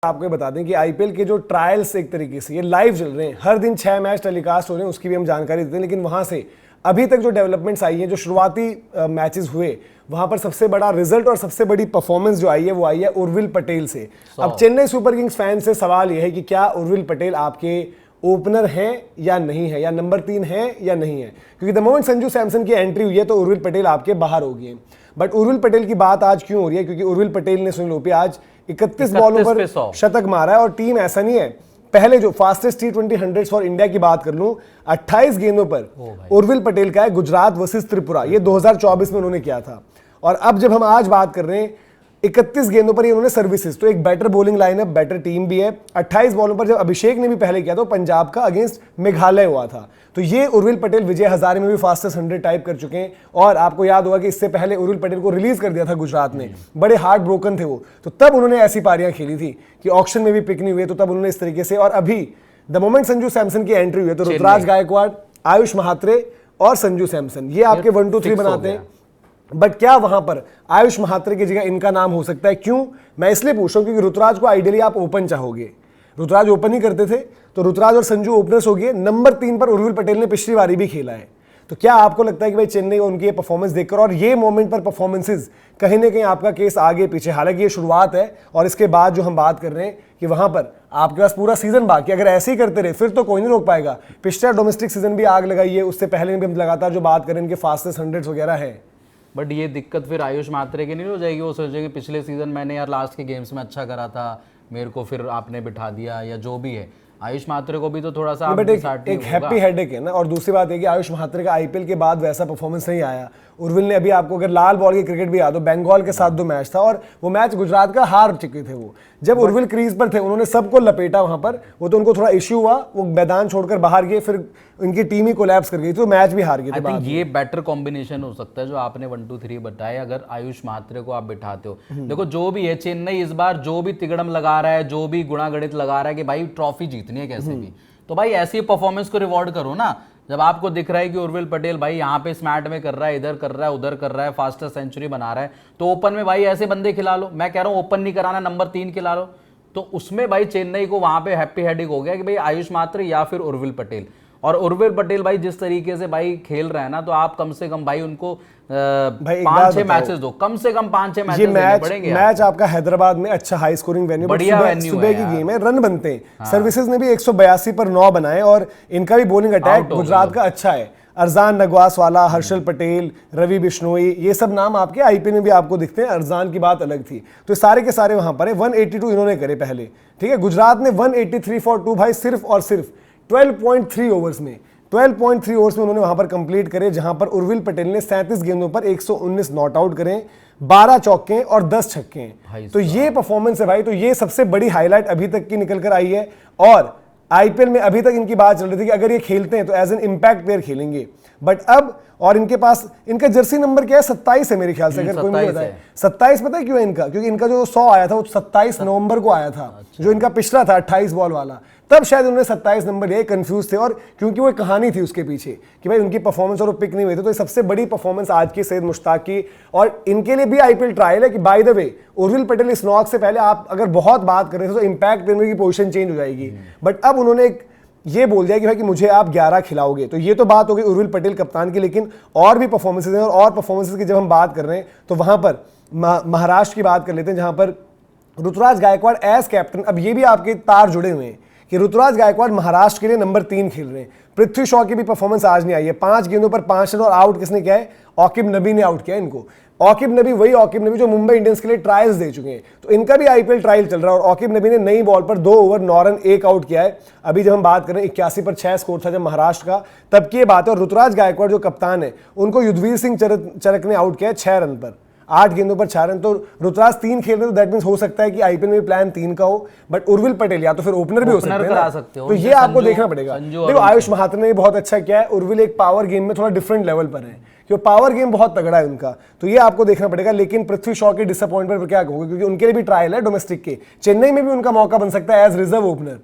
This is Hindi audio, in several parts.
आपको बता दें कि आईपीएल के जो ट्रायल्स एक तरीके से ये लाइव चल रहे हैं, हर दिन 6 मैच टेलीकास्ट हो रहे हैं, उसकी भी हम जानकारी देते हैं। लेकिन वहां से अभी तक जो डेवलपमेंट्स आई हैं, जो शुरुआती मैचेस हुए, वहां पर सबसे बड़ा रिजल्ट और सबसे बड़ी परफॉर्मेंस जो आई है वो आई है उर्विल पटेल से। अब चेन्नई सुपर किंग्स फैन से सवाल यह है कि क्या उर्विल पटेल आपके ओपनर हैं या नहीं है, या नंबर 3 है या नहीं है, क्योंकि द मोमेंट संजू सैमसन की एंट्री हुई है तो उर्विल पटेल आपके बाहर हो गए। बट उर्विल पटेल की बात आज क्यों हो रही है? क्योंकि उर्विल पटेल ने सुनील लोपी आज 31 बॉलों पर शतक मारा है। और टीम ऐसा नहीं है, पहले जो फास्टेस्ट T20 100 फॉर इंडिया की बात कर लूं, 28 गेंदों पर उर्विल पटेल का है, गुजरात वर्सेस त्रिपुरा, ये 2024 में उन्होंने किया था। और अब जब हम आज बात कर रहे हैं 31 गेंदों पर ये उन्होंने सर्विसेज, तो एक better bowling lineup, better team भी है। 28 बॉलों पर जब अभिषेक ने भी पहले किया तो पंजाब का अगेंस्ट मेघालय हुआ था। तो ये उर्विल पटेल विजय हजारे में भी फास्टेस्ट 100 टाइप कर चुके हैं। और आपको याद होगा कि इससे पहले उर्विल पटेल को रिलीज कर दिया था गुजरात ने, बड़े हार्ट ब्रोकन थे वो, तो तब उन्होंने ऐसी पारियां खेली थी कि ऑक्शन में भी पिक नहीं हुए, तो तब उन्होंने इस तरीके से। और अभी द मोमेंट संजू सैमसन की एंट्री हुई है तो ऋतुराज गायकवाड़, आयुष महात्रे और संजू सैमसन, ये आपके 1 2 3 बनाते हैं। बट क्या वहां पर आयुष महात्रे की जगह इनका नाम हो सकता है? क्यों मैं इसलिए पूछ रहा हूं क्योंकि ऋतुराज को आइडियली आप ओपन चाहोगे, ऋतुराज ओपन ही करते थे, तो ऋतुराज और संजू ओपनर्स हो गए। नंबर 3 पर उर्विल पटेल ने पिछली बारी भी खेला है। तो क्या आपको लगता है कि भाई चेन्नई उनकी ये परफॉर्मेंस देखकर और ये मोमेंट पर परफॉर्मेंसेस कहीं ना कहीं आपका केस आगे पीछे, हालांकि ये शुरुआत है और इसके बाद जो हम बात कर रहे हैं कि वहां पर आपके पास पूरा सीजन बाकी, अगर ऐसे ही करते रहे फिर तो कोई नहीं रोक पाएगा। पिछला डोमेस्टिक सीजन भी आग लगाई है, उससे पहले भी हम लगातार जो बात करें इनके फास्टेस्ट 100 वगैरह है। बट ये दिक्कत फिर आयुष मात्रे की नहीं हो जाएगी? वो सोचेंगे पिछले सीजन मैंने यार लास्ट के गेम्स में अच्छा करा था, मेरे को फिर आपने बिठा दिया, या जो भी है। आयुष महात्रे को भी तो थोड़ा सा बट एक हैप्पी हेडेक है ना। और दूसरी बात है कि आयुष महात्रे का आईपीएल के बाद वैसा परफॉर्मेंस नहीं आया। उर्विल ने अभी आपको अगर लाल बॉल की क्रिकेट भी याद हो, बंगाल के साथ 2 मैच था और वो मैच गुजरात का हार चुके थे वो। जब उर्विल क्रीज पर थे उन्होंने सबको लपेटा वहां पर, वो तो उनको थोड़ा इश्यू हुआ, वो मैदान छोड़कर बाहर गए, फिर उनकी टीम ही कोलैप्स कर गई, तो मैच भी हार गए थे। आई थिंक ये बेटर कॉम्बिनेशन हो सकता है जो आपने 1 2 3 बताया, अगर आयुष महात्रे को आप बिठाते हो। देखो जो भी है, चेन्नई इस बार जो भी तिगड़म लगा रहा है, जो भी गुणागणित लगा रहा है कि भाई ट्रॉफी जीतनी है कैसे भी, तो भाई ऐसी परफॉर्मेंस को रिवॉर्ड करो ना। जब आपको दिख रहा है कि उर्विल पटेल भाई यहाँ पे स्मैट में कर रहा है, इधर कर रहा है, उधर कर रहा है, फास्टेस्ट सेंचुरी बना रहा है, तो ओपन में भाई ऐसे बंदे खिला लो। मैं कह रहा हूँ ओपन नहीं कराना, नंबर 3 खिला लो। तो उसमें भाई चेन्नई को वहां पे हैप्पी हेडिक हो गया कि भाई आयुष मात्रे या फिर उर्विल पटेल। और उर्विल पटेल भाई जिस तरीके से भाई खेल रहा है ना, तो आप कम से कम भाई उनको 5-6 मैचेस दो, कम से कम 5-6 मैचेस देने पड़ेंगे। मैच आपका हैदराबाद में अच्छा हाई स्कोरिंग वेन्यू, बढ़िया वेन्यू, सुबह की गेम है, रन बनते हैं। सर्विसेज ने भी 182 पर 9 बनाए और इनका भी बॉलिंग अटैक गुजरात का अच्छा है। अरजान नगवासवाला, हर्षल पटेल, रवि बिश्नोई, ये सब नाम आपके आईपीएल में भी आपको दिखते हैं। अरजान की बात अलग थी, तो सारे के सारे वहां पर है। 182 इन्होंने करे पहले, ठीक है। गुजरात ने 183 फॉर 2 भाई सिर्फ और सिर्फ 12.3 ओवर्स में, 12.3 ओवर्स में उन्होंने वहां पर कंप्लीट करे, जहां पर उर्विल पटेल ने 37 गेंदों पर 119 नॉट आउट करें, 12 चौके और 10 छक्के। तो ये परफॉर्मेंस है भाई, तो ये सबसे बड़ी हाईलाइट अभी तक की निकल कर आई है। और आईपीएल में अभी तक इनकी बात चल रही थी कि अगर ये खेलते हैं तो एज एन इंपैक्ट प्लेयर खेलेंगे। बट अब, और इनके पास इनका जर्सी नंबर क्या है? 27 है मेरे ख्याल से, अगर कोई मुझे बताए। 27 पता है क्यों है इनका? क्योंकि इनका जो 100 आया था वो 27 नवंबर को आया था। जो इनका पिछला था 28 बॉल वाला, तब शायद उन्होंने 27 नंबर लिया, कंफ्यूज थे। और क्योंकि वो कहानी थी उसके पीछे कि भाई उनकी परफॉर्मेंस और वो पिक नहीं हुए थे, तो ये सबसे बड़ी परफॉर्मेंस आज की सैयद मुश्ताक की। और इनके लिए भी आईपीएल ट्रायल है कि by the way Urvil Patel इस नॉक से पहले आप अगर बहुत बात कर रहे थे तो इंपैक्ट प्लेयर की पोजीशन चेंज हो जाएगी। बट अब उन्होंने ये बोल दिया कि भाई कि मुझे आप 11 खिलाओगे। तो ये तो बात हो गई उर्विल पटेल कप्तान की, लेकिन और भी परफॉर्मेंसेज हैं। और परफॉर्मेंसेज की जब हम बात कर रहे हैं तो वहां पर महाराष्ट्र की बात कर लेते हैं, जहां पर ऋतुराज गायकवाड़ एज कैप्टन, अब ये भी आपके तार जुड़े हुए हैं कि ऋतुराज गायकवाड़ महाराष्ट्र के लिए नंबर 3 खेल रहे हैं। पृथ्वी शॉ की भी परफॉर्मेंस आज नहीं आई है, 5 गेंदों पर 5 रन, और आउट किसने किया है? ऑकिब नबी ने आउट किया इनको। ऑकिब नबी वही ऑकिब नबी जो मुंबई इंडियंस के लिए ट्रायल्स दे चुके हैं, तो इनका भी आईपीएल ट्रायल चल रहा है। और ऑकिब नबी ने नई बॉल पर 2 ओवर 9 रन 1 आउट किया है। अभी जब हम बात करें 81 पर 6 स्कोर था जब महाराष्ट्र का, तब की बात है। और ऋतुराज गायकवाड़ जो कप्तान है, उनको युद्धवीर सिंह चरक ने आउट किया है 6 रन पर, 8 गेंदों पर 6 रन। तो ऋतुराज 3 खेल रहे, तो दैट मींस हो सकता है कि आईपीएल में प्लान 3 का हो। बट उर्विल पटेल या तो फिर ओपनर भी हो सकते हैं, तो ये आपको देखना पड़ेगा। देखो आयुष महात्रे ने बहुत अच्छा किया है, उर्विल एक पावर गेम में थोड़ा डिफरेंट लेवल पर है, क्योंकि पावर गेम बहुत तगड़ा है उनका, तो ये आपको देखना पड़ेगा। लेकिन पृथ्वी शॉ के डिसअपॉइंटमेंट पर क्या कहोगे? क्योंकि उनके लिए भी ट्रायल है डोमेस्टिक के, चेन्नई में भी उनका मौका बन सकता है एज रिजर्व ओपनर।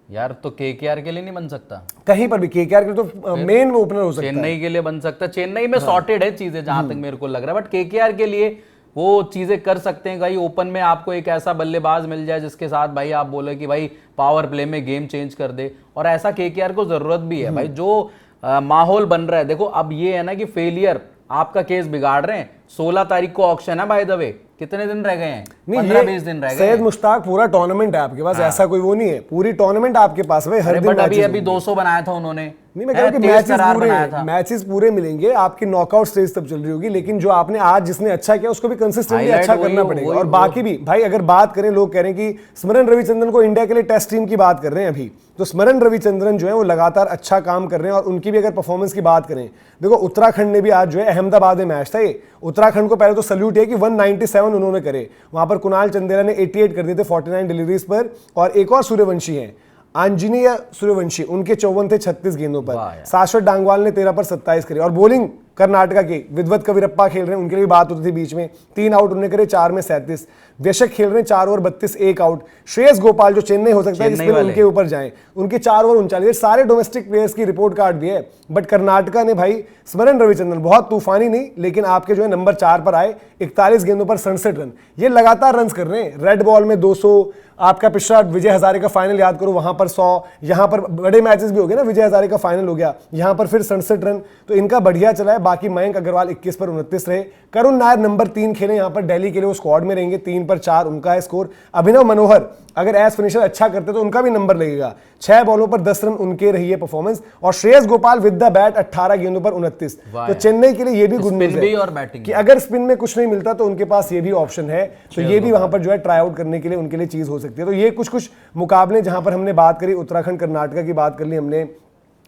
यार तो केकेआर के लिए नहीं बन सकता? कहीं पर भी केकेआर के लिए तो मेन ओपनर हो सकता है। चेन्नई के लिए बन सकता है, चेन्नई में सॉर्टेड है चीजें जहां तक मेरे को लग रहा है। बट केकेआर के लिए वो चीजें कर सकते हैं। भाई ओपन में आपको एक ऐसा बल्लेबाज मिल जाए जिसके साथ भाई आप बोले कि भाई पावर प्ले में गेम चेंज कर दे, और ऐसा केकेआर को जरूरत भी है भाई। जो माहौल बन रहा है, देखो अब ये है ना कि फेलियर आपका केस बिगाड़ रहे हैं। 16 तारीख को ऑक्शन है बाय द वे, कितने दिन रह गए हैं? 15-20 दिन रह गए। सैयद मुश्ताक पूरा टूर्नामेंट है आपके पास, ऐसा कोई वो नहीं है, पूरी टूर्नामेंट आपके पास है, हर दिन अभी 200 बनाया था उन्होंने। नहीं, मैं कह रहा हूं कि मैचेस पूरे मिलेंगे, आपकी नॉकआउट स्टेज तब चल रही होगी, लेकिन जो आपने आज जिसने अच्छा किया उसको भी कंसिस्टेंटली अच्छा करना पड़ेगा। और बाकी भी भाई अगर बात करें, लोग कह रहे हैं कि स्मरण रविचंद्रन को इंडिया के लिए टेस्ट टीम की बात कर रहे हैं अभी, तो स्मरण रविचंद्रन जो है वो लगातार अच्छा काम कर रहे हैं। और उनकी भी अगर परफॉर्मेंस की बात करें, देखो उत्तराखंड ने भी आज जो है अहमदाबाद में मैच था, ये उत्तराखंड को पहले तो सल्यूट है कि 197 उन्होंने करे, वहां पर कुणाल चंदेला ने 88 कर दिए थे 49 डिलीवरीज पर। और एक और सूर्यवंशी है, आंजनेय सूर्यवंशी, उनके 54 थे 36 गेंदों पर। शाश्वत डांगवाल ने 13 पर 27 करे। और बॉलिंग कर्नाटका के विद्वत कविरप्पा खेल रहे हैं, उनके लिए बात होती थी बीच में, 3 आउट उन्होंने करे, 4 में 37। व्यशक खेल रहे हैं 4 ओवर 32, 1 आउट। श्रेयस गोपाल जो चेन्नई हो सकता है जिसमें उनके ऊपर जाए, उनके 4 ओवर 39। सारे डोमेस्टिक प्लेयर्स की रिपोर्ट कार्ड भी है, बट कर्नाटका ने भाई स्मरण रविचंद्रन बहुत तूफानी नहीं, लेकिन आपके जो है नंबर 4 पर आए, 41 गेंदों पर 67 रन। ये लगातार रन कर रहे हैं। रेड बॉल में 200, आपका पिछला विजय हजारे का फाइनल याद करो, वहां पर 100, यहां पर बड़े मैचेस भी हो गए ना, विजय हजारे का फाइनल हो गया, यहां पर फिर 67 रन। तो इनका बढ़िया चला है। बाकी मयंक अग्रवाल 21 पर 29 रहे। करुण नायर नंबर 3 खेले यहां पर, दिल्ली के लिए वो स्क्वाड में रहेंगे, 3 पर 4 उनका है स्कोर। अभिनव मनोहर अगर एज फिनिशर अच्छा करते तो उनका भी नंबर लगेगा, 6 बॉलों पर 10 रन उनके रही है परफॉर्मेंस। और Shreyas Gopal with the bat 18 गेंदों पर 29। तो चेन्नई के लिए ये भी गुड न्यूज है कि अगर स्पिन में कुछ नहीं मिलता तो उनके पास ये भी ऑप्शन है, तो ये भी वहां पर जो है ट्राई आउट करने के लिए उनके लिए चीज हो सकती है। तो ये कुछ मुकाबले जहां पर हमने बात करी, उत्तराखंड कर्नाटका की बात कर ली हमने।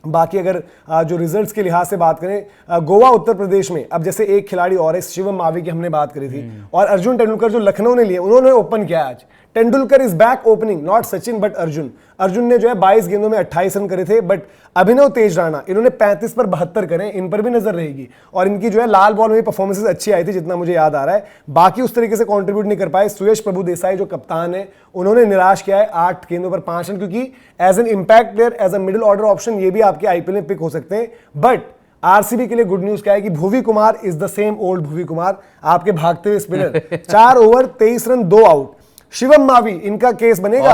बाकी अगर जो रिजल्ट्स के लिहाज से बात करें, गोवा उत्तर प्रदेश में अब जैसे एक खिलाड़ी और है, शिवम मावी की हमने बात करी थी, और अर्जुन तेंदुलकर जो लखनऊ ने लिए, उन्होंने ओपन किया आज। Tendulkar is back opening, not Sachin but Arjun. Arjun ने जो है 22 गेंदों में 28 रन करे थे, बट अभिनव तेज राणा इन्होंने 35 पर 72 करे, इन पर भी नजर रहेगी। और इनकी जो है लाल बॉल में परफॉर्मेंसेस अच्छी आई थी जितना मुझे याद आ रहा है। बाकी उस तरीके से कंट्रीब्यूट नहीं कर पाए। सुयश प्रभु देसाई जो कप्तान है, उन्होंने निराश किया है 8 गेंदों पर 5 रन, क्योंकि as an impact player, as a middle order option ये भी आपके आईपीएल में पिक हो सकते हैं। बट आरसीबी के लिए गुड न्यूज क्या है कि Bhuvi Kumar is the same old Bhuvi Kumar, आपके भागते हुए spinner. 4 over 23 run 2 out. Shivam Mavi इनका केस बनेगा,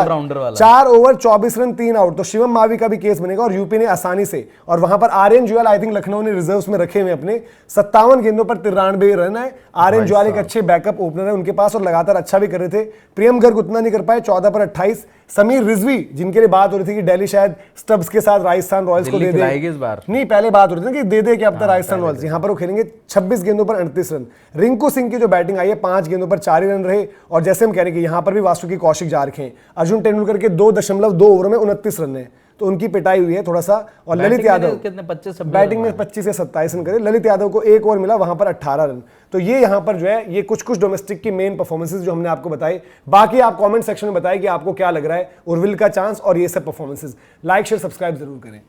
4 ओवर 24 रन 3 आउट, तो शिवम मावी का भी केस बनेगा। और यूपी ने आसानी से, और वहां पर आर्यन जुएल आई थिंक लखनऊ ने रिजर्व्स में रखे हुए अपने, 57 गेंदों पर 93 रन है। आर्यन जुएल एक अच्छे बैकअप ओपनर है उनके पास, और लगातार अच्छा भी कर रहे थे। प्रियम गर्ग उतना नहीं कर पाए, 14 पर 28। समीर रिजवी जिनके लिए बात हो रही थी कि दिल्ली शायद स्टब्स के साथ राजस्थान रॉयल्स को दे दे, इस बार नहीं पहले बात हो रही थी कि दे दे कि अब तक राजस्थान रॉयल्स, यहां पर वो खेलेंगे 26 गेंदों पर 38 रन। रिंकू सिंह की जो बैटिंग आई है, 5 गेंदों पर 4 रन रहे। और जैसे हम कह रहे हैं कि यहां पर भी वासुकी कौशिक जा रखे हैं। अर्जुन तेंदुलकर के 2.2 ओवर में 29 रन है, तो उनकी पिटाई हुई है थोड़ा सा। और ललित यादव कितने 25 बैटिंग में 25 से 27 रन करे। ललित यादव को 1 ओवर मिला, वहां पर 18 रन। तो ये यहां पर जो है ये कुछ डोमेस्टिक की मेन परफॉर्मेंसेस जो हमने आपको बताई। बाकी आप कमेंट सेक्शन में बताएं कि आपको क्या लग रहा है उर्विल का चांस और ये सब परफॉर्मेंसेस। लाइक शेयर सब्सक्राइब जरूर करें।